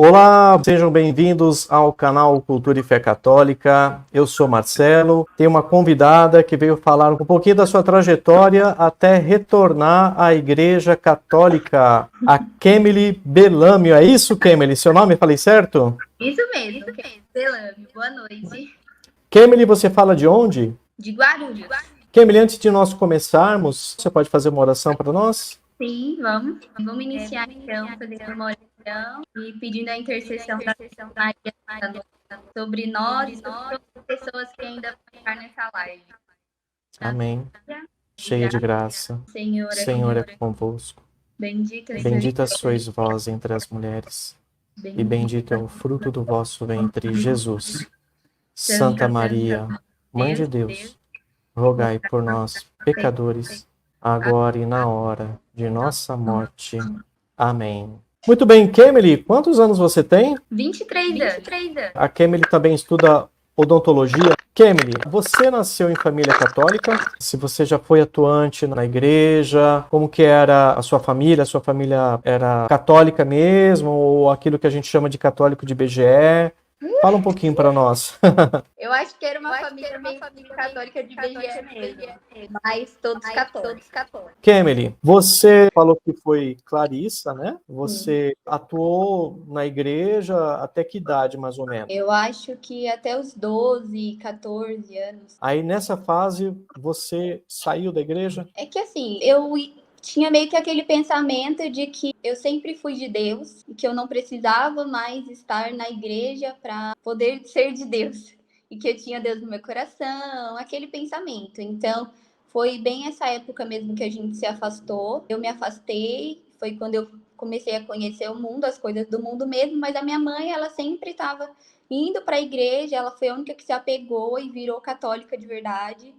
Olá, sejam bem-vindos ao canal Cultura e Fé Católica. Eu sou Marcelo. Tenho uma convidada que veio falar um pouquinho da sua trajetória até retornar à Igreja Católica, a Kemily Belâmio. É isso, Kemily? Seu nome, falei certo? Isso mesmo, Belâmio. Boa noite. Kemily, você fala de onde? De Guarulhos. Kemily, antes de nós começarmos, você pode fazer uma oração para nós? Sim, vamos. Vamos iniciar então, fazendo uma oração e pedindo a intercessão da Maria sobre nós e sobre todas as pessoas que ainda vão estar nessa live. Amém. Cheia de graça, Senhor é convosco. Bendita sois vós entre as mulheres, e bendito é o fruto do vosso ventre, Jesus. Santa Maria, Mãe de Deus, rogai por nós, pecadores, agora e na hora de nossa morte. Amém. Muito bem, Kemily, quantos anos você tem? 23 anos. A Kemily também estuda odontologia. Kemily, você nasceu em família católica? Se você já foi atuante na igreja, como que era a sua família? A sua família era católica mesmo, ou aquilo que a gente chama de católico de BGE? Fala um pouquinho para nós. Eu acho que era uma família meio católica de BGE mesmo, mas todos católicos. Kemily, você falou que foi clarissa, né? Você atuou na igreja até que idade, mais ou menos? Eu acho que até os 12, 14 anos. Aí nessa fase você saiu da igreja? É que assim, eu tinha meio que aquele pensamento de que eu sempre fui de Deus e que eu não precisava mais estar na igreja para poder ser de Deus. E que eu tinha Deus no meu coração, aquele pensamento. Então, foi bem essa época mesmo que a gente se afastou. Eu me afastei, foi quando eu comecei a conhecer o mundo, as coisas do mundo mesmo, mas a minha mãe, ela sempre estava indo para a igreja, ela foi a única que se apegou e virou católica de verdade.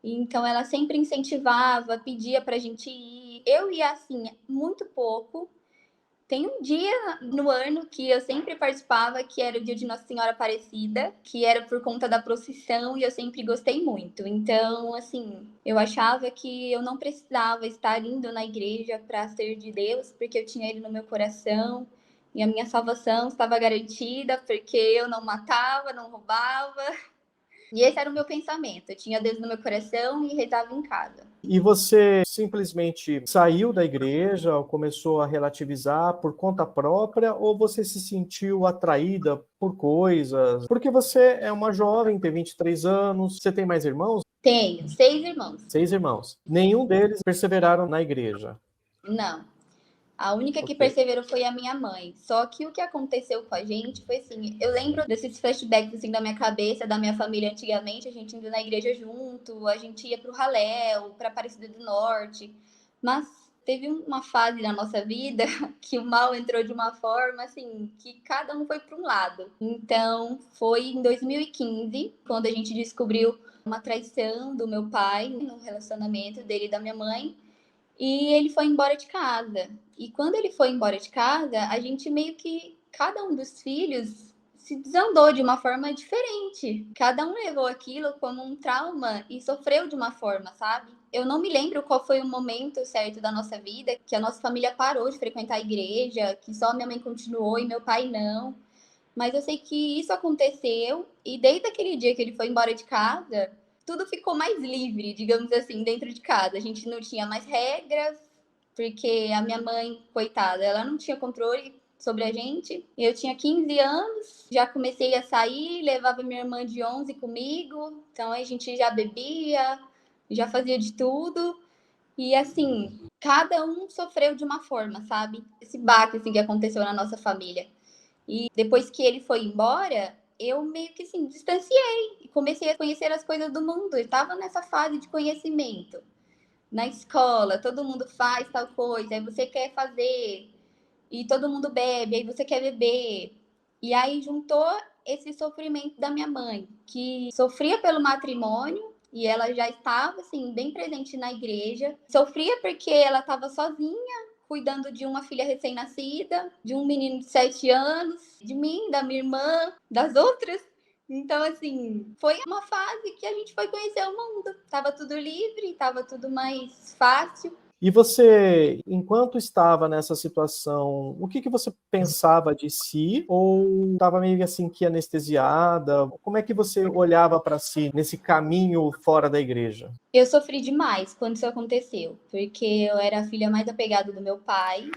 Então ela sempre incentivava, pedia pra gente ir. Eu ia assim, muito pouco. Tem um dia no ano que eu sempre participava, que era o dia de Nossa Senhora Aparecida, que era por conta da procissão e eu sempre gostei muito. Então, assim, eu achava que eu não precisava estar indo na igreja para ser de Deus, porque eu tinha ele no meu coração e a minha salvação estava garantida, porque eu não matava, não roubava. E esse era o meu pensamento. Eu tinha Deus no meu coração e rezava em casa. E você simplesmente saiu da igreja ou começou a relativizar por conta própria, ou você se sentiu atraída por coisas? Porque você é uma jovem, tem 23 anos, você tem mais irmãos? Tenho 6 irmãos. 6 irmãos. Nenhum deles perseveraram na igreja. Não. A única que Ok. perseverou foi a minha mãe. Só que o que aconteceu com a gente foi assim, eu lembro desses flashbacks assim da minha cabeça, da minha família antigamente, a gente indo na igreja junto, a gente ia pro Raléu, pra Aparecida do Norte. Mas teve uma fase na nossa vida que o mal entrou de uma forma assim, que cada um foi para um lado. Então, foi em 2015, quando a gente descobriu uma traição do meu pai no relacionamento dele e da minha mãe. E ele foi embora de casa. E quando ele foi embora de casa, a gente meio que, cada um dos filhos se desandou de uma forma diferente. Cada um levou aquilo como um trauma e sofreu de uma forma, sabe? Eu não me lembro qual foi o momento certo da nossa vida que a nossa família parou de frequentar a igreja, que só minha mãe continuou e meu pai não. Mas eu sei que isso aconteceu e desde aquele dia que ele foi embora de casa, tudo ficou mais livre, digamos assim, dentro de casa. A gente não tinha mais regras, porque a minha mãe, coitada, ela não tinha controle sobre a gente. Eu tinha 15 anos, já comecei a sair, levava minha irmã de 11 comigo, então a gente já bebia, já fazia de tudo. E assim, cada um sofreu de uma forma, sabe? Esse baque assim, que aconteceu na nossa família. E depois que ele foi embora, eu meio que assim, distanciei e comecei a conhecer as coisas do mundo. Eu estava nessa fase de conhecimento. Na escola, todo mundo faz tal coisa, aí você quer fazer, e todo mundo bebe, aí você quer beber. E aí juntou esse sofrimento da minha mãe, que sofria pelo matrimônio, e ela já estava assim bem presente na igreja. Sofria porque ela estava sozinha, cuidando de uma filha recém-nascida, de um menino de 7 anos, de mim, da minha irmã, das outras. Então, assim, foi uma fase que a gente foi conhecer o mundo. Tava tudo livre, tava tudo mais fácil. E você, enquanto estava nessa situação, o que você pensava de si? Ou estava meio assim que anestesiada? Como é que você olhava para si nesse caminho fora da igreja? Eu sofri demais quando isso aconteceu, porque eu era a filha mais apegada do meu pai.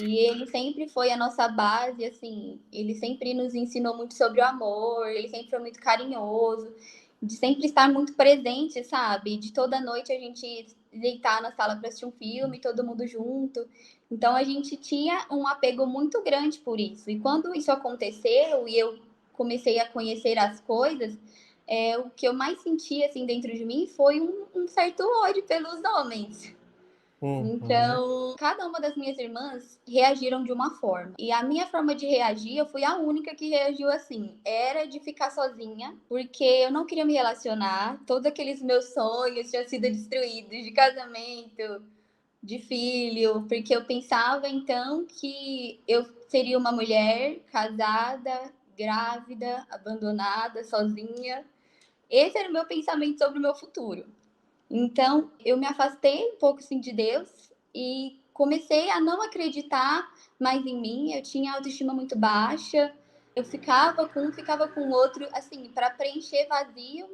E ele sempre foi a nossa base, assim, ele sempre nos ensinou muito sobre o amor, ele sempre foi muito carinhoso, de sempre estar muito presente, sabe? De toda noite a gente deitar na sala para assistir um filme, todo mundo junto. Então a gente tinha um apego muito grande por isso. E quando isso aconteceu e eu comecei a conhecer as coisas, o que eu mais senti assim dentro de mim foi um certo ódio pelos homens. Uhum. Então, cada uma das minhas irmãs reagiram de uma forma. E a minha forma de reagir, eu fui a única que reagiu assim. Era de ficar sozinha, porque eu não queria me relacionar. Todos aqueles meus sonhos tinham sido destruídos de casamento, de filho, porque eu pensava então que eu seria uma mulher casada, grávida, abandonada, sozinha. Esse era o meu pensamento sobre o meu futuro. Então, eu me afastei um pouco assim de Deus e comecei a não acreditar mais em mim. Eu tinha autoestima muito baixa. Eu ficava com o outro, assim, para preencher vazio,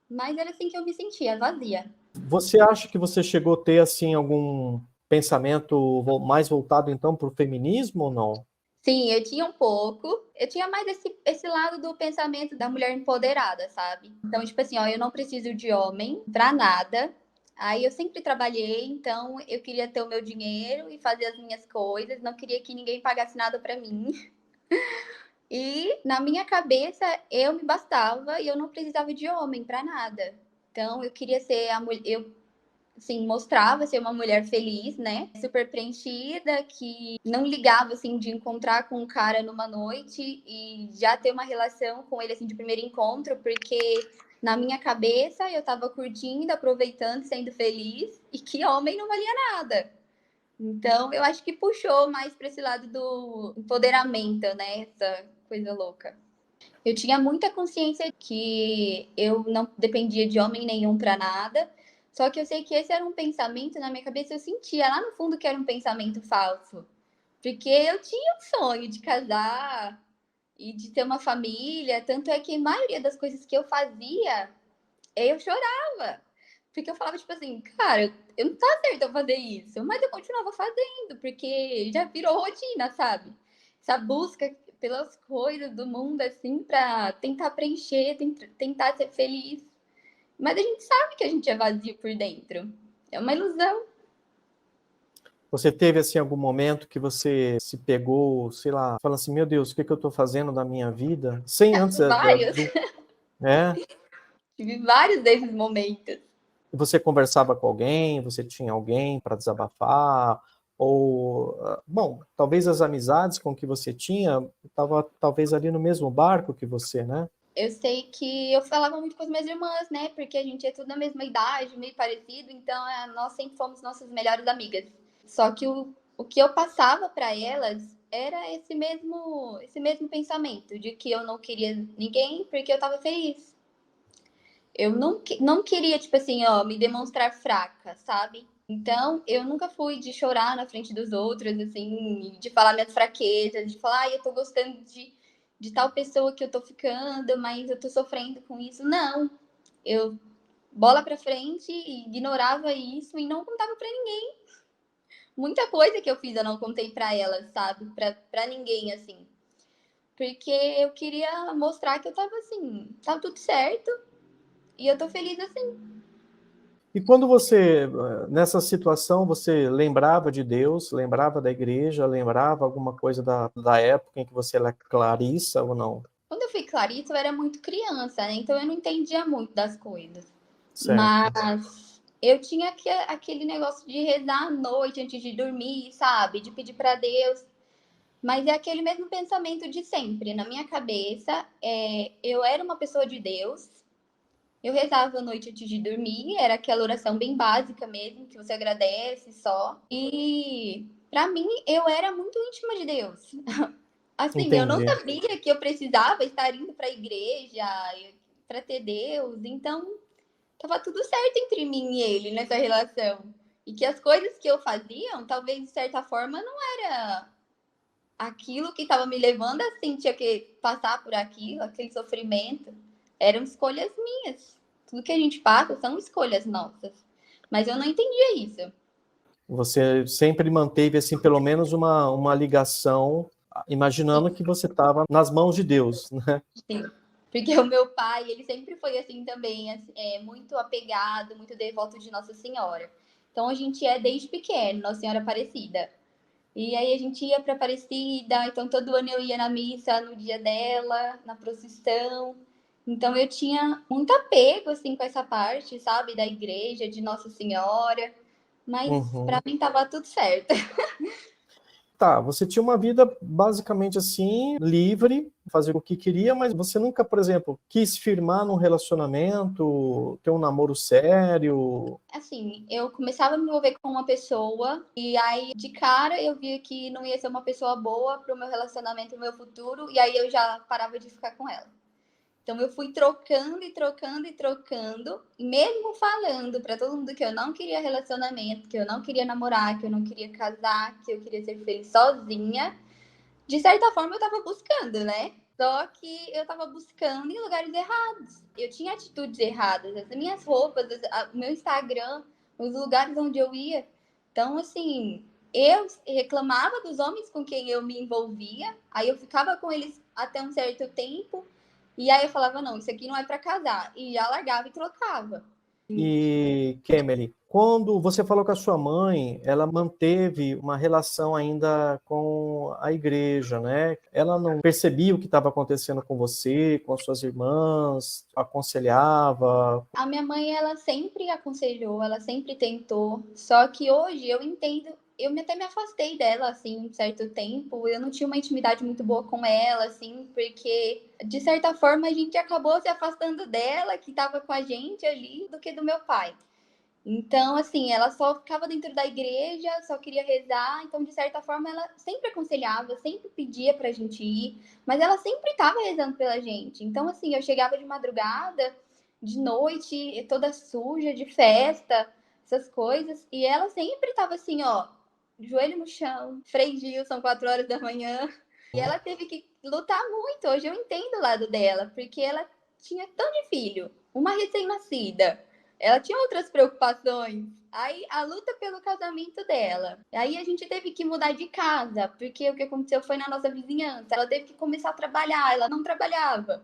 mas era assim que eu me sentia, vazia. Você acha que você chegou a ter assim algum pensamento mais voltado então para o feminismo ou não? Sim, eu tinha um pouco. Eu tinha mais esse lado do pensamento da mulher empoderada, sabe? Então, tipo assim, ó, eu não preciso de homem pra nada. Aí eu sempre trabalhei, então eu queria ter o meu dinheiro e fazer as minhas coisas, não queria que ninguém pagasse nada pra mim. E na minha cabeça eu me bastava e eu não precisava de homem pra nada. Então eu queria ser a mulher, eu assim, mostrava ser uma mulher feliz, né? Super preenchida, que não ligava, assim, de encontrar com um cara numa noite e já ter uma relação com ele, assim, de primeiro encontro, porque na minha cabeça eu tava curtindo, aproveitando, sendo feliz e que homem não valia nada. Então, eu acho que puxou mais para esse lado do empoderamento, né? Essa coisa louca. Eu tinha muita consciência que eu não dependia de homem nenhum para nada. Só que eu sei que esse era um pensamento na minha cabeça, eu sentia lá no fundo que era um pensamento falso. Porque eu tinha um sonho de casar e de ter uma família, tanto é que a maioria das coisas que eu fazia, eu chorava. Porque eu falava, tipo assim, cara, eu não tá certo eu fazer isso, mas eu continuava fazendo, porque já virou rotina, sabe? Essa busca pelas coisas do mundo, assim, pra tentar preencher, tentar ser feliz. Mas a gente sabe que a gente é vazio por dentro. É uma ilusão. Você teve assim algum momento que você se pegou, sei lá, falando assim, meu Deus, o que eu estou fazendo da minha vida? Sem antes Vários. né? Tive vários desses momentos. Você conversava com alguém, você tinha alguém para desabafar, ou, bom, talvez as amizades com que você tinha estava talvez ali no mesmo barco que você, né? Eu sei que eu falava muito com as minhas irmãs, né? Porque a gente é tudo da mesma idade, meio parecido, então nós sempre fomos nossas melhores amigas. Só que o que eu passava para elas era esse mesmo pensamento de que eu não queria ninguém porque eu tava feliz. Eu não queria, tipo assim, ó, me demonstrar fraca, sabe? Então, eu nunca fui de chorar na frente dos outros, assim, de falar minhas fraquezas, de falar, eu tô gostando de tal pessoa que eu tô ficando, mas eu tô sofrendo com isso. Não. Eu bola pra frente, ignorava isso e não contava pra ninguém. Muita coisa que eu fiz eu não contei pra elas, sabe? Pra ninguém, assim. Porque eu queria mostrar que eu tava assim, tava tudo certo e eu tô feliz assim. E quando você, nessa situação, você lembrava de Deus, lembrava da igreja, lembrava alguma coisa da época em que você era Clarissa ou não? Quando eu fui Clarissa, eu era muito criança, né? Então eu não entendia muito das coisas. Certo. Mas eu tinha aquele negócio de rezar à noite antes de dormir, sabe? De pedir para Deus. Mas é aquele mesmo pensamento de sempre. Na minha cabeça, eu era uma pessoa de Deus. Eu rezava à noite antes de dormir. Era aquela oração bem básica mesmo, que você agradece só. E para mim, eu era muito íntima de Deus. Assim, eu não Entendi. sabia que eu precisava estar indo para a igreja para ter Deus, então tava tudo certo entre mim e ele nessa relação. E que as coisas que eu fazia, talvez de certa forma, não era aquilo que estava me levando a sentir que passar por aquilo, aquele sofrimento. Eram escolhas minhas. Tudo que a gente passa são escolhas nossas. Mas eu não entendia isso. Você sempre manteve, assim, pelo menos uma ligação, imaginando que você estava nas mãos de Deus, né? Sim. Porque o meu pai, ele sempre foi assim também, muito apegado, muito devoto de Nossa Senhora. Então a gente é desde pequeno, Nossa Senhora Aparecida. E aí a gente ia para Aparecida, então todo ano eu ia na missa no dia dela, na procissão. Então eu tinha muito apego assim com essa parte, sabe, da igreja, de Nossa Senhora, mas para mim tava tudo certo. Tá, você tinha uma vida basicamente assim, livre, fazer o que queria, mas você nunca, por exemplo, quis firmar num relacionamento, ter um namoro sério? Assim, eu começava a me envolver com uma pessoa e aí de cara eu via que não ia ser uma pessoa boa pro meu relacionamento, pro meu futuro, e aí eu já parava de ficar com ela. Então eu fui trocando e trocando e trocando, e mesmo falando para todo mundo que eu não queria relacionamento, que eu não queria namorar, que eu não queria casar, que eu queria ser feliz sozinha, de certa forma eu tava buscando, né? Só que eu tava buscando em lugares errados. Eu tinha atitudes erradas, as minhas roupas, o meu Instagram, os lugares onde eu ia. Então, assim, eu reclamava dos homens com quem eu me envolvia, aí eu ficava com eles até um certo tempo, e aí eu falava, não, isso aqui não é para casar. E já largava e trocava. E, Kemely, quando você falou com a sua mãe, ela manteve uma relação ainda com a igreja, né? Ela não percebia o que estava acontecendo com você, com as suas irmãs, aconselhava? A minha mãe, ela sempre aconselhou, ela sempre tentou, só que hoje eu entendo, até me afastei dela, assim, um certo tempo, eu não tinha uma intimidade muito boa com ela, assim, porque, de certa forma, a gente acabou se afastando dela, que estava com a gente ali, do que do meu pai. Então, assim, ela só ficava dentro da igreja, só queria rezar, então, de certa forma, ela sempre aconselhava, sempre pedia pra gente ir, mas ela sempre estava rezando pela gente. Então, assim, eu chegava de madrugada, de noite, toda suja, de festa, essas coisas, e ela sempre estava assim, ó, joelho no chão, Frei Gil, são 4 horas da manhã, e ela teve que lutar muito. Hoje eu entendo o lado dela, porque ela tinha tão de filho, uma recém-nascida, ela tinha outras preocupações. Aí a luta pelo casamento dela. Aí a gente teve que mudar de casa, porque o que aconteceu foi na nossa vizinhança. Ela teve que começar a trabalhar, ela não trabalhava.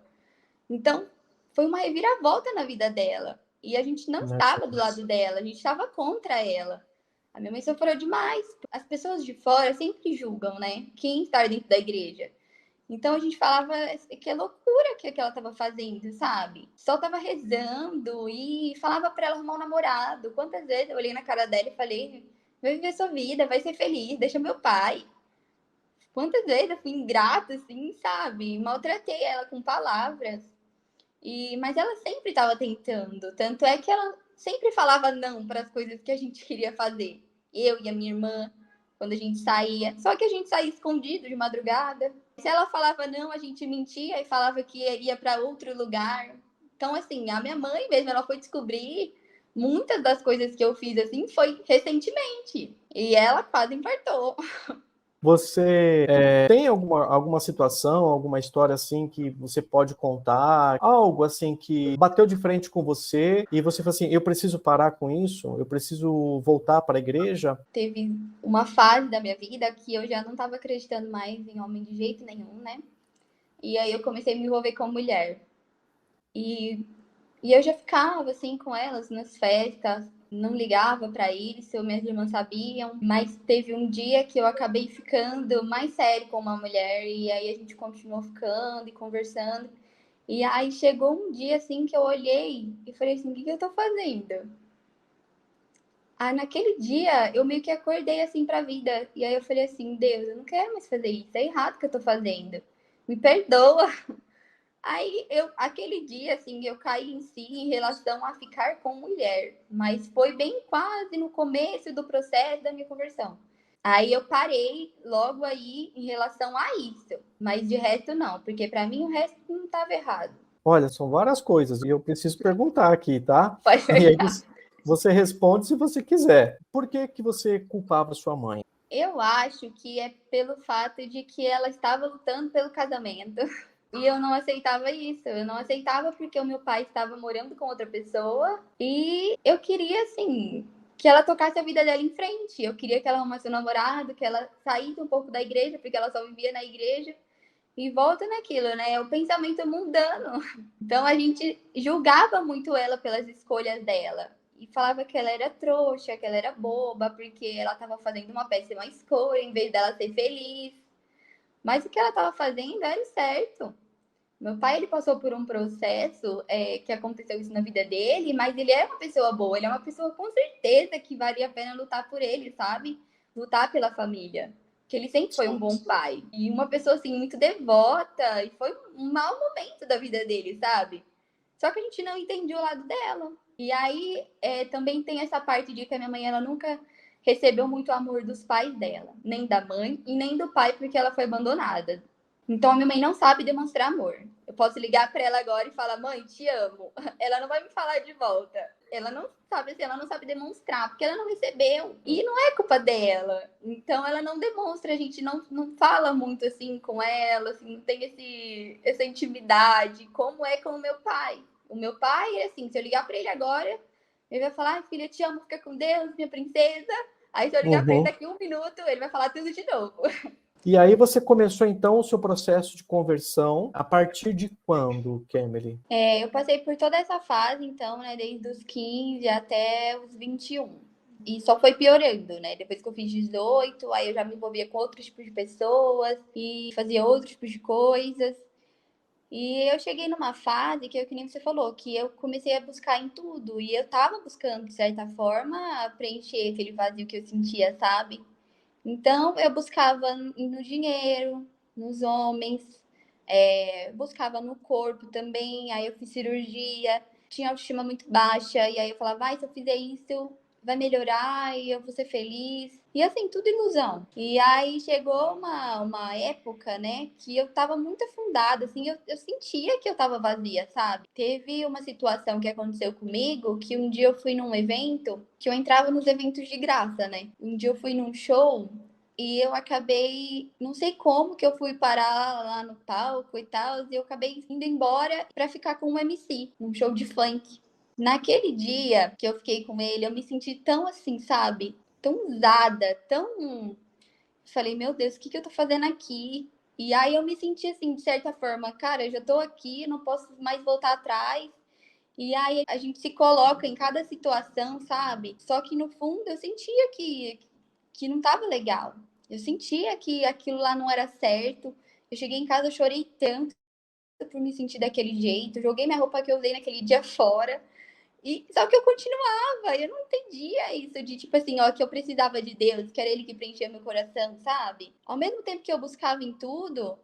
Então, foi uma reviravolta na vida dela. E a gente não estava do lado dela, a gente estava contra ela. A minha mãe sofreu demais. As pessoas de fora sempre julgam, né? Quem está dentro da igreja. Então a gente falava que é loucura que ela estava fazendo, sabe? Só estava rezando e falava para ela arrumar um namorado. Quantas vezes eu olhei na cara dela e falei: vai viver sua vida, vai ser feliz, deixa meu pai. Quantas vezes eu fui ingrata, assim, sabe? Maltratei ela com palavras. Mas ela sempre estava tentando. Tanto é que ela sempre falava não para as coisas que a gente queria fazer. Eu e a minha irmã, quando a gente saía. Só que a gente saía escondido de madrugada. Se ela falava não, a gente mentia e falava que ia para outro lugar. Então, assim, a minha mãe mesmo, ela foi descobrir muitas das coisas que eu fiz, assim, foi recentemente. E ela quase infartou. Você tem alguma situação, alguma história assim que você pode contar? Algo assim que bateu de frente com você e você falou assim, eu preciso parar com isso? Eu preciso voltar para a igreja? Teve uma fase da minha vida que eu já não estava acreditando mais em homem de jeito nenhum, né? E aí eu comecei a me envolver com mulher. E, e eu já ficava assim com elas nas festas, não ligava para isso, minhas irmãs sabiam, mas teve um dia que eu acabei ficando mais sério com uma mulher e aí a gente continuou ficando e conversando. E aí chegou um dia assim que eu olhei e falei assim, o que eu tô fazendo? Aí naquele dia eu meio que acordei assim pra vida. E aí eu falei assim, Deus, eu não quero mais fazer isso, é errado o que eu tô fazendo. Me perdoa. Aí aquele dia, assim, eu caí em si em relação a ficar com mulher, mas foi bem quase no começo do processo da minha conversão. Aí eu parei logo aí em relação a isso, mas de resto não, porque para mim o resto não estava errado. Olha, são várias coisas e eu preciso perguntar aqui, tá? Pode E aí perguntar. Você responde se você quiser. Por que que você culpava sua mãe? Eu acho que é pelo fato de que ela estava lutando pelo casamento. E eu não aceitava isso. Eu não aceitava porque o meu pai estava morando com outra pessoa. E eu queria, assim, que ela tocasse a vida dela em frente. Eu queria que ela arrumasse um namorado, que ela saísse um pouco da igreja, porque ela só vivia na igreja. E volta naquilo, né? É o pensamento mundano. Então a gente julgava muito ela pelas escolhas dela. E falava que ela era trouxa, que ela era boba, porque ela estava fazendo uma péssima escolha, em vez dela ser feliz. Mas o que ela estava fazendo era certo. Meu pai, ele passou por um processo que aconteceu isso na vida dele, mas ele é uma pessoa boa, ele é uma pessoa com certeza que valia a pena lutar por ele, sabe? Lutar pela família. Que ele sempre foi um bom pai. E uma pessoa, assim, muito devota. E foi um mau momento da vida dele, sabe? Só que a gente não entendia o lado dela. E aí também tem essa parte de que a minha mãe, ela nunca recebeu muito amor dos pais dela. Nem da mãe e nem do pai, porque ela foi abandonada. Então a minha mãe não sabe demonstrar amor. Eu posso ligar para ela agora e falar: "Mãe, te amo". Ela não vai me falar de volta. Ela não sabe, assim, ela não sabe demonstrar, porque ela não recebeu. E não é culpa dela. Então ela não demonstra, a gente não fala muito assim com ela, assim, não tem essa intimidade, como é com o meu pai. O meu pai, assim, se eu ligar para ele agora, ele vai falar: "Ai, filha, te amo, fica com Deus, minha princesa". Aí se eu ligar para ele daqui 1 minuto, ele vai falar tudo de novo. E aí você começou, então, o seu processo de conversão a partir de quando, Kemily? Eu passei por toda essa fase, então, né, desde os 15 até os 21. E só foi piorando, né? Depois que eu fiz 18, aí eu já me envolvia com outros tipos de pessoas e fazia outros tipos de coisas. E eu cheguei numa fase que, que nem você falou, que eu comecei a buscar em tudo. E eu tava buscando, de certa forma, preencher aquele vazio que eu sentia, sabe? Então, eu buscava no dinheiro, nos homens, buscava no corpo também. Aí eu fiz cirurgia, tinha autoestima muito baixa. E aí eu falava, vai, se eu fizer isso, vai melhorar e eu vou ser feliz. E assim, tudo ilusão. E aí chegou uma época, né, que eu tava muito afundada, assim, eu sentia que eu tava vazia, sabe? Teve uma situação que aconteceu comigo, que um dia eu fui num evento, que eu entrava nos eventos de graça, né? Um dia eu fui num show e eu acabei, não sei como que eu fui parar lá no palco e tal, e eu acabei indo embora pra ficar com um MC, num show de funk. Naquele dia que eu fiquei com ele, eu me senti tão assim, sabe? Tão usada, tão. Falei, meu Deus, o que eu tô fazendo aqui? E aí eu me senti assim, de certa forma, cara, eu já tô aqui, não posso mais voltar atrás. E aí a gente se coloca em cada situação, sabe? Só que no fundo eu sentia que não tava legal. Eu sentia que aquilo lá não era certo. Eu cheguei em casa, eu chorei tanto por me sentir daquele jeito. Joguei minha roupa que eu usei naquele dia fora. E só que eu continuava, eu não entendia isso de tipo assim, ó, que eu precisava de Deus, que era ele que preenchia meu coração, sabe? Ao mesmo tempo que eu buscava em tudo,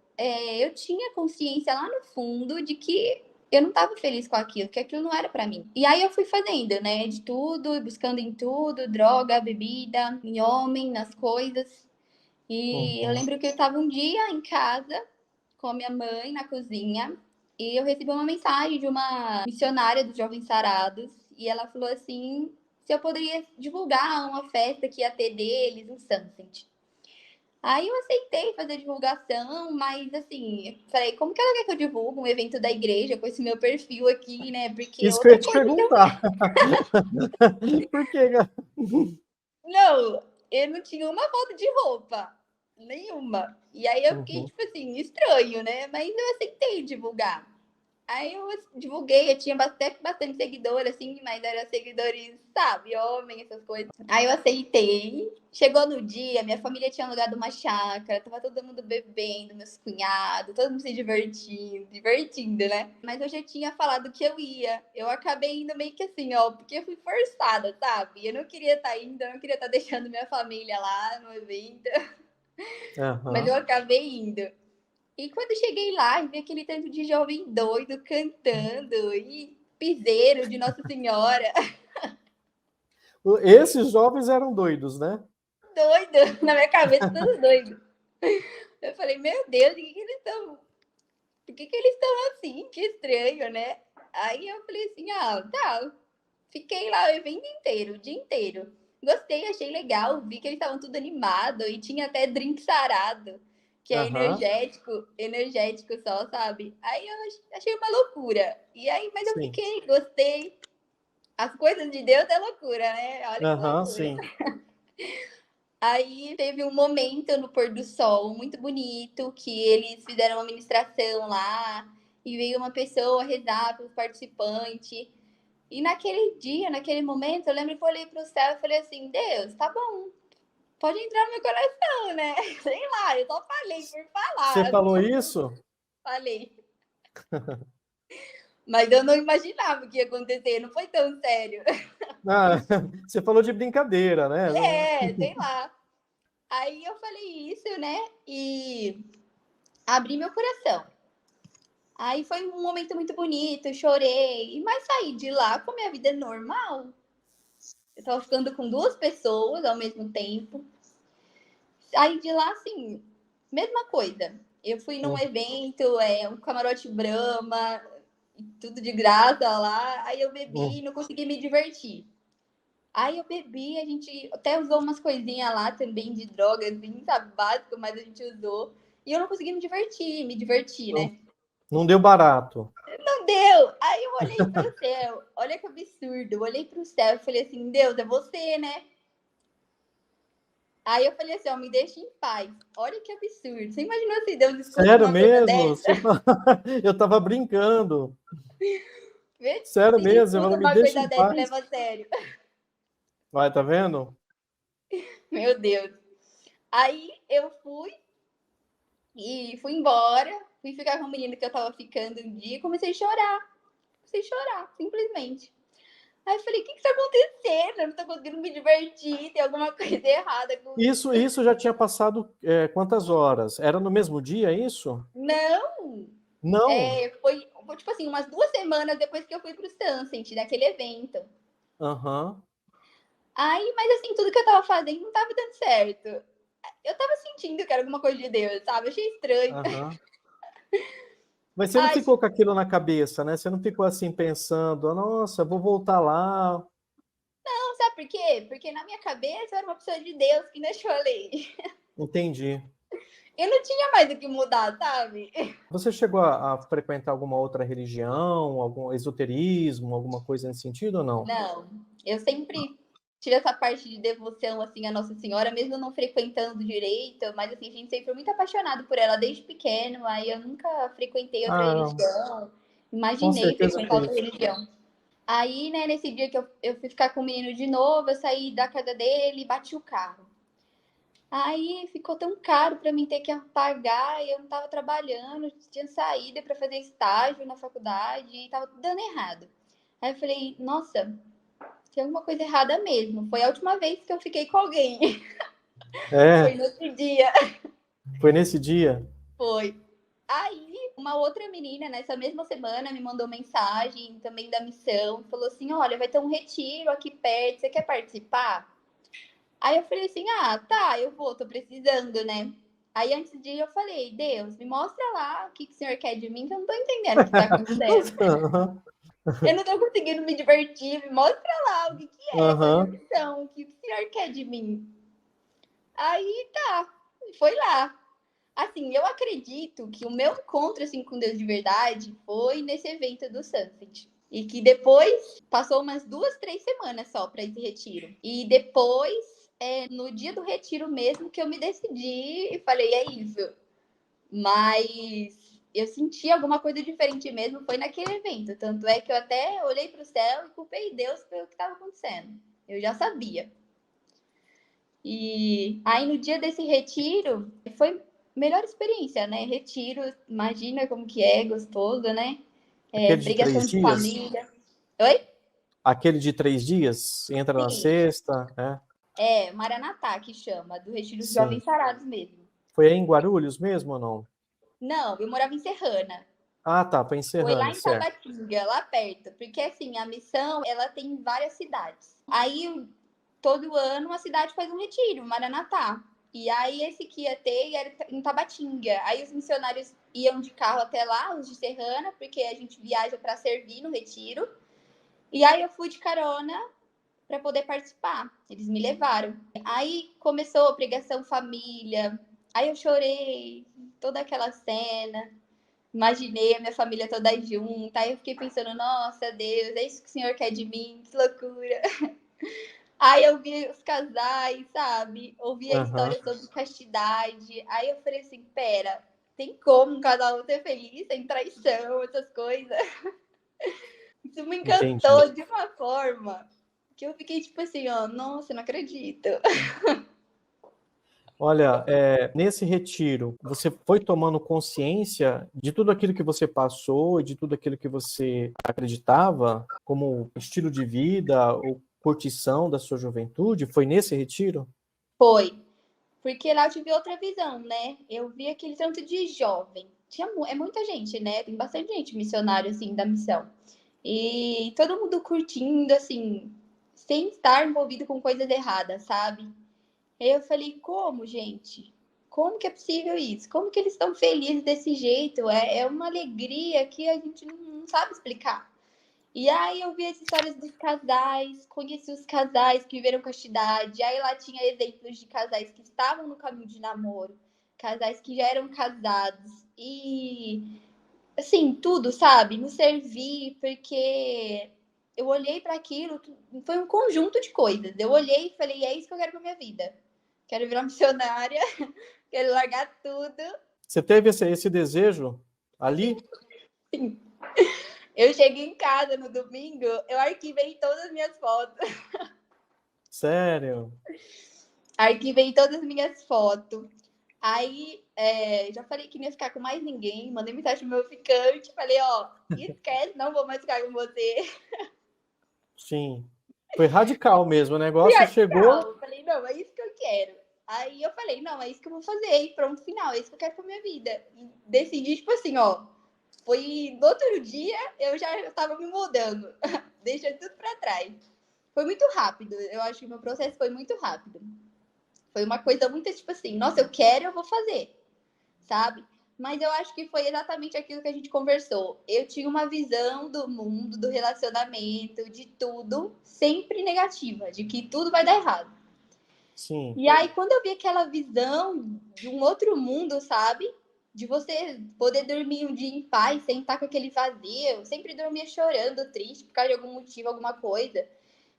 eu tinha consciência lá no fundo de que eu não estava feliz com aquilo, que aquilo não era para mim. E aí eu fui fazendo, né, de tudo, buscando em tudo, droga, bebida, em homem, nas coisas. E eu lembro que eu estava um dia em casa com a minha mãe na cozinha e eu recebi uma mensagem de uma missionária dos Jovens Sarados e ela falou assim se eu poderia divulgar uma festa que ia ter deles, um Sunset. Aí eu aceitei fazer a divulgação, mas assim, falei, como que ela quer que eu divulgue um evento da igreja com esse meu perfil aqui, né? Porque Isso que eu ia outra te coisa que eu... perguntar. Por quê? Não, eu não tinha uma foto de roupa. Nenhuma. E aí eu fiquei, Uhum. tipo assim, estranho, né? Mas eu aceitei divulgar. Aí eu divulguei, eu tinha bastante seguidor, assim, mas eram seguidores, sabe, homem, essas coisas. Aí eu aceitei. Chegou no dia, minha família tinha alugado uma chácara, tava todo mundo bebendo, meus cunhados, todo mundo se divertindo, né? Mas eu já tinha falado que eu ia. Eu acabei indo meio que assim, ó, porque eu fui forçada, sabe? Eu não queria estar indo, eu não queria estar deixando minha família lá no evento, mas Aham. eu acabei indo. E quando cheguei lá e vi aquele tanto de jovem doido cantando e piseiro de Nossa Senhora, Esses jovens eram doidos, né? doido, na minha cabeça, todos doidos. Eu falei, meu Deus, o que, que eles estão. Por que, que eles estão assim? Que estranho, né? Aí eu falei assim, ah, tá. Fiquei lá o evento inteiro, o dia inteiro. Gostei, achei legal, vi que eles estavam tudo animado e tinha até drink sarado, que é Aham, energético só, sabe? Aí eu achei uma loucura. E aí, mas eu sim. fiquei, gostei. As coisas de Deus é loucura, né? Olha que Aham, loucura. sim. Aí teve um momento no pôr do sol muito bonito que eles fizeram uma ministração lá e veio uma pessoa rezar para os participantes. E naquele dia, naquele momento, eu lembro que eu olhei para o céu e falei assim: Deus, tá bom, pode entrar no meu coração, né? Sei lá, eu só falei por Você falar, falou não isso? falei. Mas eu não imaginava o que ia acontecer, não foi tão sério. Ah, você falou de brincadeira, né? É, sei lá. Aí eu falei isso, né? E abri meu coração. Aí foi um momento muito bonito, eu chorei, mas saí de lá com a minha vida normal. Eu tava ficando com duas pessoas ao mesmo tempo. Saí de lá, assim, mesma coisa. Eu fui num evento, um camarote Brahma, tudo de graça lá. Aí eu bebi Hum. e não consegui me divertir. Aí eu bebi, a gente até usou umas coisinhas lá também de drogas, assim, sabe, básico, mas a gente usou. E eu não consegui me divertir, Não, né? não deu barato. Não deu! Aí eu olhei pro céu, olha que absurdo. Eu olhei pro céu e falei assim, Deus, é você, né? Aí eu falei assim, ó, me deixa em paz. Olha que absurdo. Você imaginou se Deus escuta Sério uma coisa mesmo? dessa? Eu tava brincando. Vê Sério se mesmo, escuta ela me uma deixa coisa em dessa e paz. leva a sério. Vai, tá vendo? Meu Deus. Aí eu fui e fui embora. Fui ficar com o menino que eu tava ficando um dia e comecei a chorar. Comecei a chorar, simplesmente. Aí eu falei, o que tá acontecendo? Eu não tô conseguindo me divertir, tem alguma coisa errada comigo. Isso já tinha passado quantas horas? Era no mesmo dia, isso? Não! Não. Foi, tipo assim, umas 2 semanas depois que eu fui pro Sunset, naquele evento. Aham. Aí, mas assim, tudo que eu tava fazendo não tava dando certo. Eu tava sentindo que era alguma coisa de Deus, sabe? Achei estranho. Aham. Mas você não Ai, ficou com aquilo na cabeça, né? Você não ficou assim pensando, "Ah, nossa, vou voltar lá." não, sabe por quê? Porque na minha cabeça eu era uma pessoa de Deus que deixou a lei. Entendi. Eu não tinha mais o que mudar, sabe? Você chegou a frequentar alguma outra religião, algum esoterismo, alguma coisa nesse sentido ou não? Não, eu sempre tive essa parte de devoção, assim, a Nossa Senhora, mesmo não frequentando direito, mas, assim, a gente sempre foi muito apaixonado por ela desde pequeno, aí eu nunca frequentei outra Ah, religião, com imaginei certeza frequentar foi outra isso. religião. Aí, né, nesse dia que eu fui ficar com o menino de novo, eu saí da casa dele e bati o carro. Aí ficou tão caro para mim ter que pagar e eu não estava trabalhando, tinha saída para fazer estágio na faculdade e estava tudo dando errado. Aí eu falei, nossa, tem alguma coisa errada mesmo. Foi a última vez que eu fiquei com alguém. Foi É, no outro dia. foi nesse dia. Foi. Aí, uma outra menina, nessa mesma semana, me mandou mensagem também da missão. Falou assim: Olha, vai ter um retiro aqui perto, você quer participar? Aí eu falei assim: Ah, tá, eu vou, tô precisando, né? Aí antes de ir, eu falei: Deus, me mostra lá o que o senhor quer de mim, que eu não tô entendendo o que tá acontecendo. Aham, Eu não tô conseguindo me divertir, me mostra lá o que é essa aham. missão, o que o senhor quer de mim. Aí tá, foi lá. Assim, eu acredito que o meu encontro assim, com Deus de verdade foi nesse evento do Sunset. E que depois passou umas 2, 3 semanas só para esse retiro. E depois, no dia do retiro mesmo, que eu me decidi e falei: é isso. Mas eu senti alguma coisa diferente mesmo, foi naquele evento. Tanto é que eu até olhei para o céu e culpei Deus pelo que estava acontecendo. Eu já sabia. E aí no dia desse retiro, foi melhor experiência, né? Retiro, imagina como que é, gostoso, né? Aquele de Pregação três de dias? família. Oi? Aquele de 3 dias? Entra na Sim, sexta, é? Maranatá que chama, do Retiro dos Sim. Jovens Sarados mesmo. Foi aí em Guarulhos mesmo ou não? Não, eu morava em Serrana. Ah, tá, foi Foi lá encerrando, em certo. Tabatinga, lá perto. Porque assim, a missão, ela tem várias cidades. Aí todo ano uma cidade faz um retiro, Maranatá. E aí esse que ia ter era em Tabatinga. Aí os missionários iam de carro até lá, os de Serrana, porque a gente viaja para servir no retiro. E aí eu fui de carona para poder participar. Eles me levaram. Aí começou a pregação família. Aí eu chorei, toda aquela cena. Imaginei a minha família toda junta. Aí eu fiquei pensando, nossa, Deus, é isso que o Senhor quer de mim? Que loucura. Aí eu vi os casais, sabe? Ouvi a Aham, história sobre castidade. Aí eu falei assim, pera, tem como um casal ser feliz sem traição, essas coisas? Isso me entendi. encantou de uma forma que eu fiquei tipo assim, ó, nossa, não acredito. Olha, nesse retiro, você foi tomando consciência de tudo aquilo que você passou e de tudo aquilo que você acreditava como estilo de vida ou curtição da sua juventude? Foi nesse retiro? Foi. Porque lá eu tive outra visão, né? Eu vi aquele tanto de jovem. É muita gente, né? Tem bastante gente missionário, assim, da missão. E todo mundo curtindo, assim, sem estar envolvido com coisas erradas, sabe? Aí eu falei, como, gente? Como que é possível isso? Como que eles estão felizes desse jeito? É uma alegria que a gente não sabe explicar. E aí eu vi as histórias dos casais, conheci os casais que viveram castidade. Aí lá tinha exemplos de casais que estavam no caminho de namoro, casais que já eram casados. E assim, tudo, sabe? Me servir, porque eu olhei para aquilo, foi um conjunto de coisas. Eu olhei e falei, é isso que eu quero para minha vida. Quero virar missionária, quero largar tudo. Você teve esse desejo ali? Sim. Eu cheguei em casa no domingo, eu arquivei todas as minhas fotos. Sério? Arquivei todas as minhas fotos. Aí, já falei que não ia ficar com mais ninguém. Mandei mensagem pro meu ficante. Falei, ó, esquece, não vou mais ficar com você. Sim. Foi radical mesmo. O Fui negócio chegou. radical. Falei, não, é isso que eu quero. Aí eu falei, não, é isso que eu vou fazer. E pronto, final. É isso que eu quero pra minha vida. E decidi, tipo assim, ó. Foi no outro dia, eu já tava me mudando. Deixando tudo pra trás. Foi muito rápido. Eu acho que o meu processo foi muito rápido. Foi uma coisa muito tipo assim, nossa, eu quero, eu vou fazer, sabe? Mas eu acho que foi exatamente aquilo que a gente conversou. Eu tinha uma visão do mundo, do relacionamento, de tudo, sempre negativa, de que tudo vai dar errado. Sim. E aí, quando eu vi aquela visão de um outro mundo, sabe? De você poder dormir um dia em paz, sem estar com aquele vazio. Eu sempre dormia chorando, triste, por causa de algum motivo, alguma coisa.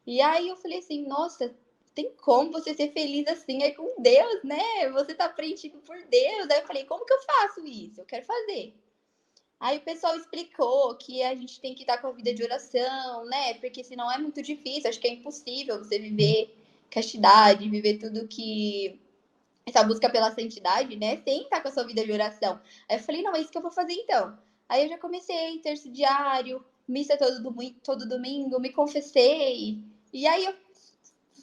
E aí eu falei assim, nossa, tem como você ser feliz assim? É com Deus, né? Você tá preenchido por Deus. Aí eu falei, como que eu faço isso? Eu quero fazer. Aí o pessoal explicou que a gente tem que estar com a vida de oração, né? Porque senão é muito difícil, acho que é impossível você viver castidade, viver tudo que essa busca pela santidade, né? Sem estar com a sua vida de oração. Aí eu falei, não, é isso que eu vou fazer então. Aí eu já comecei terço diário, missa todo domingo, me confessei. E aí eu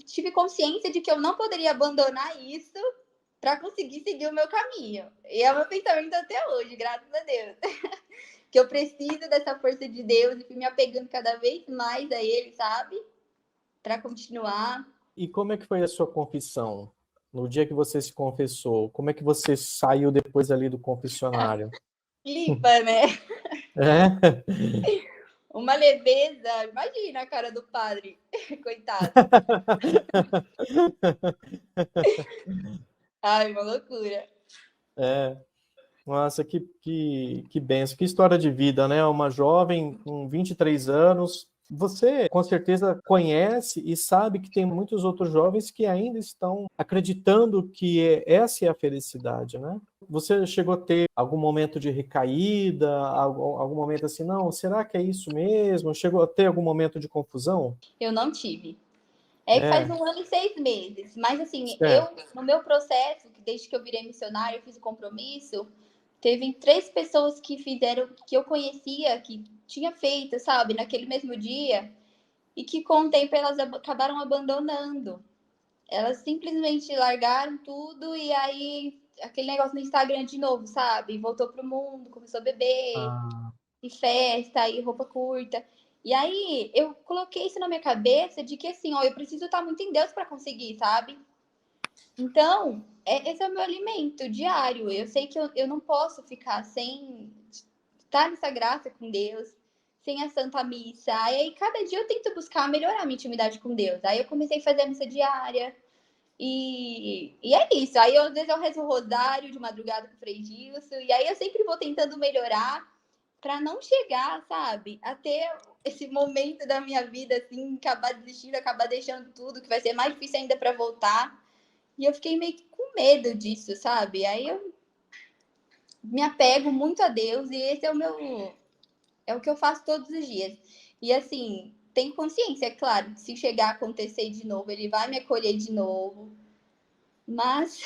tive consciência de que eu não poderia abandonar isso para conseguir seguir o meu caminho. E é o meu pensamento até hoje, graças a Deus. Que eu preciso dessa força de Deus e fui me apegando cada vez mais a Ele, sabe? Para continuar. E como é que foi a sua confissão? No dia que você se confessou, como é que você saiu depois ali do confessionário? Limpa, né? É? Uma leveza. Imagina a cara do padre. Coitado. Ai, uma loucura. É. Nossa, que benção, que história de vida, né? Uma jovem com 23 anos. Você com certeza conhece e sabe que tem muitos outros jovens que ainda estão acreditando que essa é a felicidade, né? Você chegou a ter algum momento de recaída, algum momento assim, não, será que é isso mesmo? Chegou a ter algum momento de confusão? Eu não tive. É que faz É, 1 ano e 6 meses. Mas assim, eu, certo. no meu processo, desde que eu virei missionária, eu fiz o compromisso, teve 3 pessoas que fizeram, que eu conhecia, que tinha feito, sabe, naquele mesmo dia, e que com o tempo elas acabaram abandonando. Elas simplesmente largaram tudo e aí aquele negócio no Instagram de novo, sabe? Voltou pro mundo, começou a beber, Ah, e festa, e roupa curta. E aí eu coloquei isso na minha cabeça de que assim, ó, eu preciso estar muito em Deus para conseguir, sabe? Então, esse é o meu alimento diário. Eu sei que eu não posso ficar sem estar nessa graça com Deus, sem a Santa Missa. Aí cada dia eu tento buscar melhorar a minha intimidade com Deus. Aí eu comecei a fazer a missa diária. E é isso. Aí às vezes eu rezo o rosário de madrugada com o Frei Gilson. E aí eu sempre vou tentando melhorar para não chegar, sabe, até esse momento da minha vida, assim, acabar desistindo, acabar deixando tudo, que vai ser mais difícil ainda para voltar. E eu fiquei meio que com medo disso, sabe? Aí eu me apego muito a Deus e esse é o meu. É o que eu faço todos os dias. E assim, tenho consciência, é claro, que se chegar a acontecer de novo, ele vai me acolher de novo. Mas,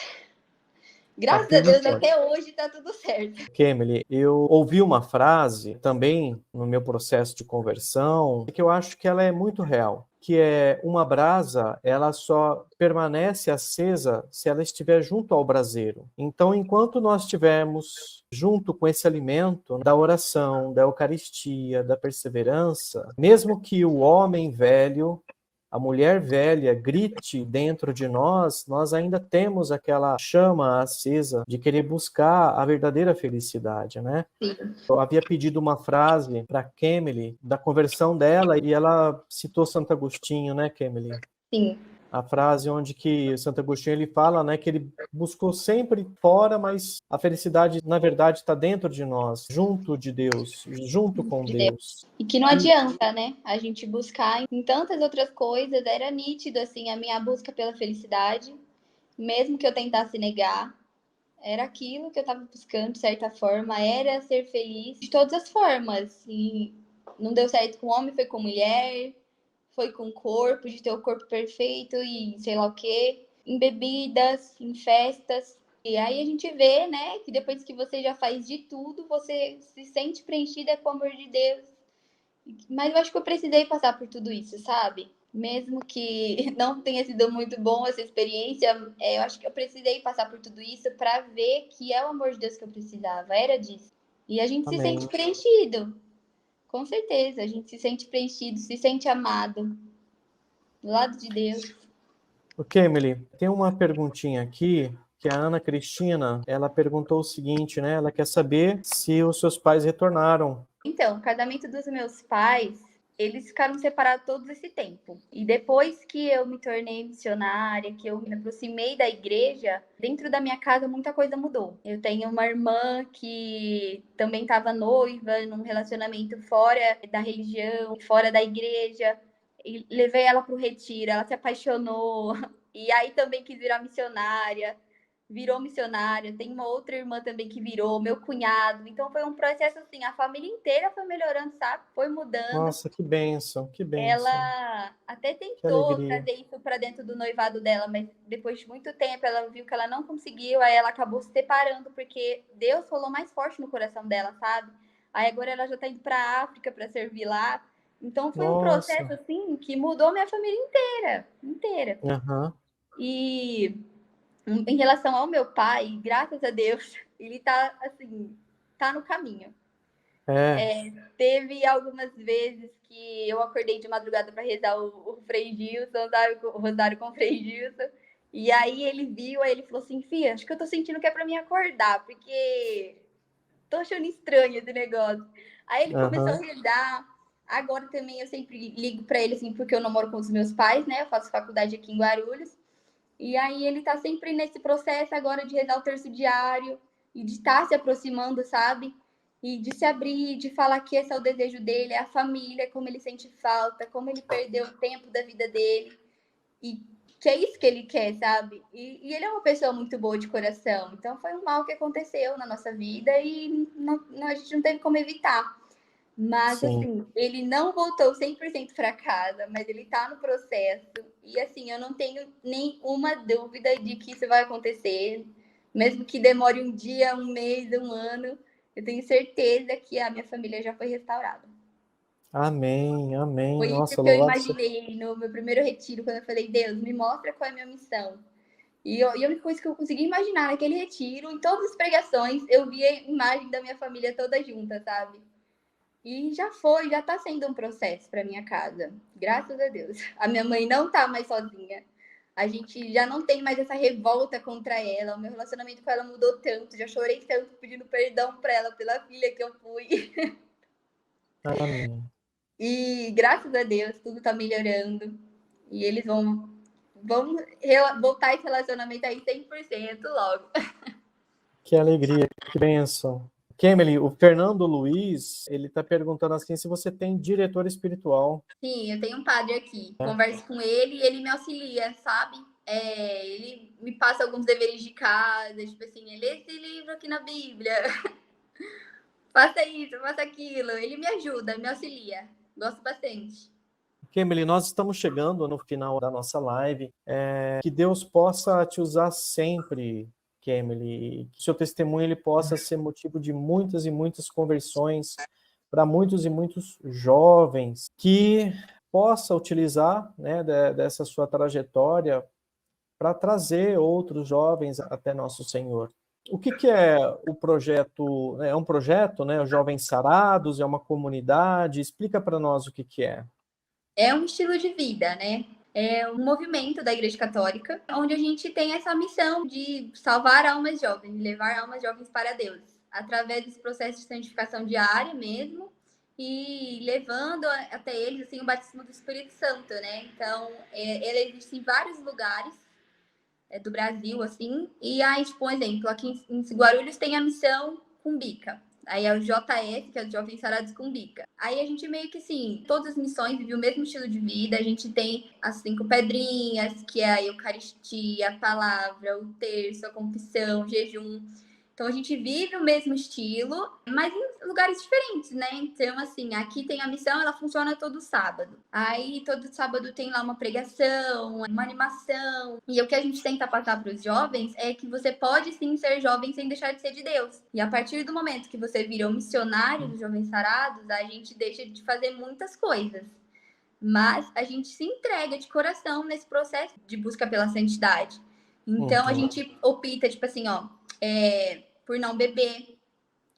graças a Deus, Acredito. até hoje tá tudo certo. Kemily, eu ouvi uma frase também no meu processo de conversão, que eu acho que ela é muito real, que é: uma brasa, ela só permanece acesa se ela estiver junto ao braseiro. Então, enquanto nós estivermos junto com esse alimento da oração, da Eucaristia, da perseverança, mesmo que o homem velho, a mulher velha grite dentro de nós, nós ainda temos aquela chama acesa de querer buscar a verdadeira felicidade, né? Sim. Eu havia pedido uma frase para Kemily, da conversão dela, e ela citou Santo Agostinho, né, Kemily? Sim. A frase onde que Santo Agostinho ele fala, né, que ele buscou sempre fora, mas a felicidade, na verdade, está dentro de nós, junto de Deus, junto com Deus. E que não adianta, né? A gente buscar em tantas outras coisas. Era nítido, assim, a minha busca pela felicidade. Mesmo que eu tentasse negar, era aquilo que eu estava buscando, de certa forma. Era ser feliz de todas as formas. E não deu certo com homem, foi com mulher. Foi com o corpo, de ter o corpo perfeito e sei lá o quê. Em bebidas, em festas. E aí a gente vê, né, que depois que você já faz de tudo, você se sente preenchida com o amor de Deus. Mas eu acho que eu precisei passar por tudo isso, sabe? Mesmo que não tenha sido muito bom essa experiência, eu acho que eu precisei passar por tudo isso para ver que é o amor de Deus que eu precisava, era disso. E a gente se Amém. sente preenchido, com certeza, a gente se sente preenchido, se sente amado, do lado de Deus. Ok, Emily, tem uma perguntinha aqui que a Ana Cristina, ela perguntou o seguinte, né? Ela quer saber se os seus pais retornaram. Então, o casamento dos meus pais, eles ficaram separados todo esse tempo. E depois que eu me tornei missionária, que eu me aproximei da igreja, dentro da minha casa muita coisa mudou. Eu tenho uma irmã que também estava noiva, num relacionamento fora da religião, fora da igreja. E levei ela para o retiro, ela se apaixonou. E aí também quis virar missionária, virou missionária, tem uma outra irmã também que virou, meu cunhado. Então foi um processo assim, a família inteira foi melhorando, sabe? Foi mudando. Nossa, que bênção, que bênção, Ela até que tentou alegria. trazer isso para dentro do noivado dela, mas depois de muito tempo ela viu que ela não conseguiu, aí ela acabou se separando porque Deus falou mais forte no coração dela, sabe? Aí agora ela já tá indo para África para servir lá. Então foi um processo Nossa. assim que mudou minha família inteira, inteira. Aham. E em relação ao meu pai, graças a Deus, ele tá assim, tá no caminho. É. Teve algumas vezes que eu acordei de madrugada para rezar o Frei Gilson, sabe? O rosário com o Frei Gilson. E aí ele viu, aí ele falou assim, Fia, acho que eu tô sentindo que é para mim acordar, porque tô achando estranho esse negócio. Aí ele começou a Aham. rezar. Agora também eu sempre ligo para ele, assim, porque eu não moro com os meus pais, né? Eu faço faculdade aqui em Guarulhos. E aí ele tá sempre nesse processo agora de rezar o terço diário e de estar se aproximando, sabe? E de se abrir, de falar que esse é o desejo dele, é a família, como ele sente falta, como ele perdeu o tempo da vida dele. E que é isso que ele quer, sabe? E ele é uma pessoa muito boa de coração. Então foi um mal que aconteceu na nossa vida e a gente não teve como evitar. Mas, Sim. assim, ele não voltou 100% para casa, mas ele tá no processo. E, assim, eu não tenho nenhuma dúvida de que isso vai acontecer. Mesmo que demore um dia, um mês, um ano, eu tenho certeza que a minha família já foi restaurada. Amém, amém. Foi isso Nossa, que eu louvado seja. imaginei no meu primeiro retiro, quando eu falei, Deus, me mostra qual é a minha missão. E a única coisa que eu consegui imaginar naquele retiro, em todas as pregações, eu via a imagem da minha família toda junta, sabe? E já foi, já tá sendo um processo para minha casa. Graças a Deus. A minha mãe não tá mais sozinha. A gente já não tem mais essa revolta contra ela. O meu relacionamento com ela mudou tanto. Já chorei tanto pedindo perdão para ela pela filha que eu fui. Amém. E graças a Deus, tudo tá melhorando. E eles vão voltar esse relacionamento aí 100% logo. Que alegria, que bênção. Kemily, o Fernando Luiz, ele está perguntando assim se você tem diretor espiritual. Sim, eu tenho um padre aqui. Converso com ele e ele me auxilia, sabe? Ele me passa alguns deveres de casa, tipo assim, lê esse livro aqui na Bíblia. Faça isso, faça aquilo. Ele me ajuda, me auxilia. Gosto bastante. Kemily, nós estamos chegando no final da nossa live. Que Deus possa te usar sempre, Kemily. Que o seu testemunho ele possa ser motivo de muitas e muitas conversões para muitos e muitos jovens, que possa utilizar, né, dessa sua trajetória para trazer outros jovens até nosso Senhor. O que é o projeto? É um projeto, né? Os Jovens Sarados, é uma comunidade? Explica para nós o que é. É um estilo de vida, né? É um movimento da Igreja Católica, onde a gente tem essa missão de salvar almas jovens, levar almas jovens para Deus, através desse processo de santificação diária mesmo, e levando até eles assim, o batismo do Espírito Santo, né? Então, ele existe em vários lugares do Brasil, assim, e aí, tipo, um exemplo, aqui em Guarulhos tem a missão Cumbica. Aí é o JS, que é o Jovens Sarados Cumbica. Aí a gente meio que, assim, todas as missões vivem o mesmo estilo de vida. A gente tem as 5 pedrinhas, que é a Eucaristia, a palavra, o terço, a confissão, o jejum. Então a gente vive o mesmo estilo, mas em lugares diferentes, né? Então, assim, aqui tem a missão, ela funciona todo sábado. Aí todo sábado tem lá uma pregação, uma animação. E o que a gente tenta passar para os jovens é que você pode sim ser jovem sem deixar de ser de Deus. E a partir do momento que você vira um missionário dos Jovens Sarados, a gente deixa de fazer muitas coisas. Mas a gente se entrega de coração nesse processo de busca pela santidade. Então a gente opta, tipo assim, ó, por não beber.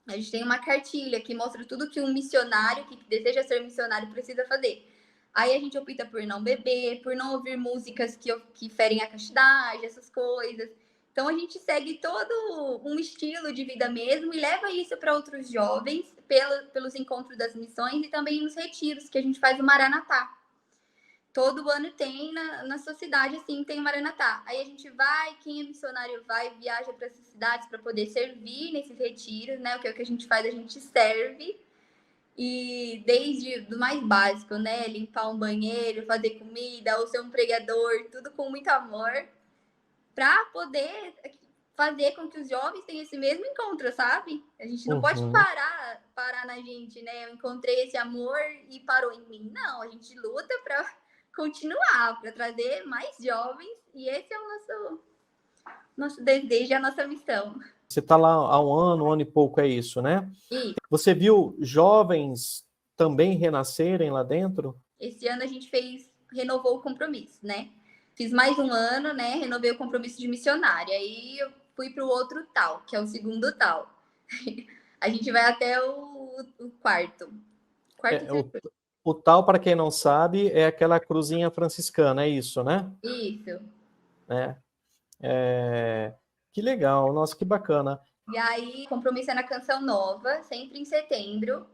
A gente tem uma cartilha que mostra tudo que um missionário que deseja ser missionário precisa fazer. Aí a gente opta por não beber, por não ouvir músicas que ferem a castidade, essas coisas. Então a gente segue todo um estilo de vida mesmo e leva isso para outros jovens pelos encontros das missões e também nos retiros que a gente faz o Maranatá. Todo ano tem na sua cidade, assim, tem o Maranatá. Aí a gente vai, quem é missionário vai, viaja para essas cidades para poder servir nesses retiros, né? O que é o que a gente faz? A gente serve. E desde do mais básico, né? Limpar um banheiro, fazer comida, ou ser um pregador, tudo com muito amor, para poder fazer com que os jovens tenham esse mesmo encontro, sabe? A gente não pode parar na gente, né? Eu encontrei esse amor e parou em mim. Não, a gente luta para continuar, para trazer mais jovens, e esse é o nosso desejo, a nossa missão. Você está lá há um ano e pouco, é isso, né? E você viu jovens também renascerem lá dentro? Esse ano a gente renovou o compromisso, né? Fiz mais um ano, né? Renovei o compromisso de missionária. Aí eu fui para o outro tal, que é o segundo tal. A gente vai até o quarto. O tal, para quem não sabe, é aquela cruzinha franciscana, é isso, né? Isso. Que legal, nossa, que bacana. E aí, o compromisso é na Canção Nova, sempre em setembro.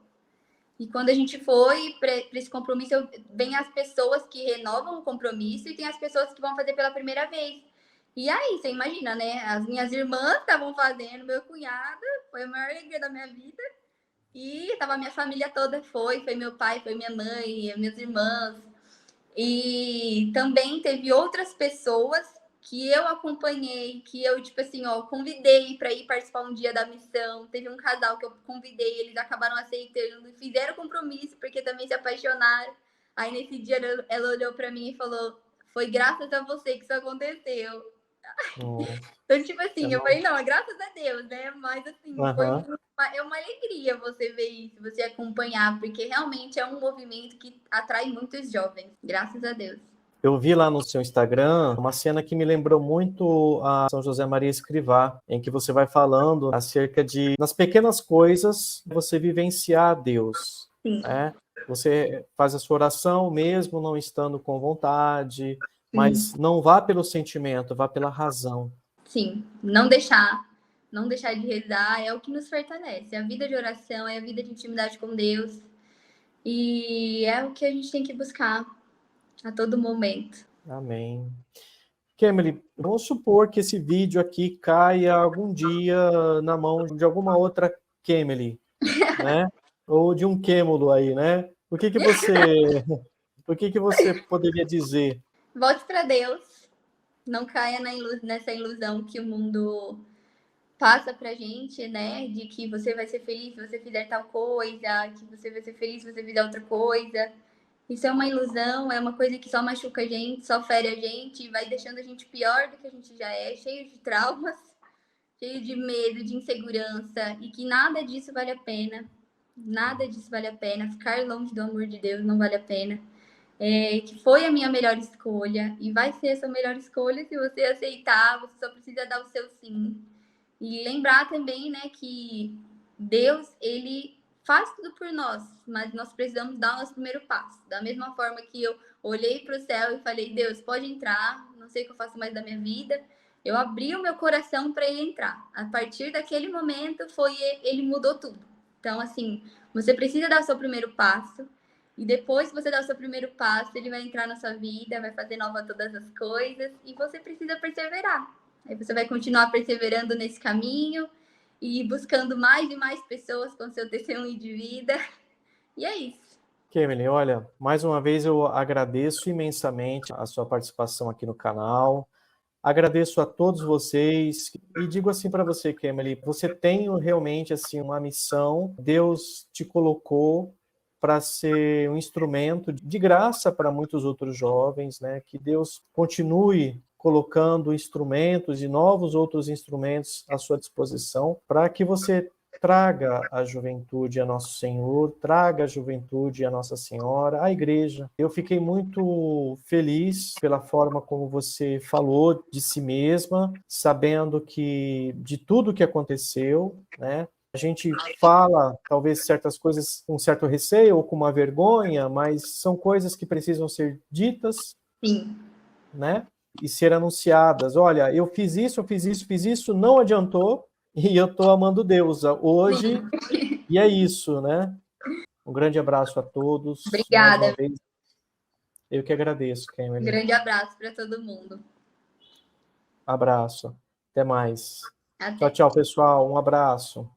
E quando a gente foi para esse compromisso, vem as pessoas que renovam o compromisso e tem as pessoas que vão fazer pela primeira vez. E aí, você imagina, né? As minhas irmãs estavam fazendo, meu cunhado, foi a maior alegria da minha vida. E tava a minha família toda, foi meu pai, foi minha mãe, minhas irmãs. E também teve outras pessoas que eu acompanhei, que eu, tipo assim, ó, convidei para ir participar um dia da missão. Teve um casal que eu convidei, eles acabaram aceitando e fizeram compromisso, porque também se apaixonaram. Aí nesse dia ela olhou para mim e falou: foi graças a você que isso aconteceu. Então, tipo assim, eu falei, não, é graças a Deus, né? Mas assim, é uma alegria você ver isso, você acompanhar, porque realmente é um movimento que atrai muitos jovens, graças a Deus. Eu vi lá no seu Instagram uma cena que me lembrou muito a São José Maria Escrivá, em que você vai falando acerca de, nas pequenas coisas, você vivenciar Deus. Sim. Né? Você faz a sua oração mesmo não estando com vontade, mas não vá pelo sentimento, vá pela razão. Sim, não deixar de rezar é o que nos fortalece. A vida de oração é a vida de intimidade com Deus. E é o que a gente tem que buscar a todo momento. Amém. Kemily, vamos supor que esse vídeo aqui caia algum dia na mão de alguma outra Kemily, né? Ou de um Quêmulo aí, né? O que que você poderia dizer? Volte para Deus. Não caia nessa ilusão que o mundo passa pra gente, né? De que você vai ser feliz se você fizer tal coisa, que você vai ser feliz se você fizer outra coisa. Isso é uma ilusão, é uma coisa que só machuca a gente, só fere a gente, vai deixando a gente pior do que a gente já é, cheio de traumas, cheio de medo, de insegurança, e que nada disso vale a pena. Nada disso vale a pena. Ficar longe do amor de Deus não vale a pena. Que foi a minha melhor escolha e vai ser a sua melhor escolha se você aceitar, você só precisa dar o seu sim. E lembrar também, né, que Deus, ele faz tudo por nós, mas nós precisamos dar o nosso primeiro passo. Da mesma forma que eu olhei para o céu e falei, Deus, pode entrar, não sei o que eu faço mais da minha vida, eu abri o meu coração para ele entrar. A partir daquele momento, ele mudou tudo. Então, assim, você precisa dar o seu primeiro passo, e depois que você dá o seu primeiro passo, ele vai entrar na sua vida, vai fazer nova todas as coisas, e você precisa perseverar. Aí você vai continuar perseverando nesse caminho e buscando mais e mais pessoas com seu testemunho de vida. E é isso. Kemily, olha, mais uma vez eu agradeço imensamente a sua participação aqui no canal. Agradeço a todos vocês e digo assim para você, Kemily, você tem realmente assim uma missão. Deus te colocou para ser um instrumento de graça para muitos outros jovens, né? Que Deus continue colocando instrumentos e novos outros instrumentos à sua disposição para que você traga a juventude a Nosso Senhor, traga a juventude a Nossa Senhora, a igreja. Eu fiquei muito feliz pela forma como você falou de si mesma, sabendo que de tudo que aconteceu, né? A gente fala, talvez, certas coisas com certo receio ou com uma vergonha, mas são coisas que precisam ser ditas, Sim. né? E ser anunciadas. Olha, eu fiz isso, fiz isso, não adiantou, e eu estou amando Deus hoje, Sim. e é isso, né? Um grande abraço a todos. Mais uma Obrigada. vez, eu que agradeço, Um Kemily. grande abraço para todo mundo. Abraço. Até mais. Tchau, Até. tchau, pessoal. Um abraço.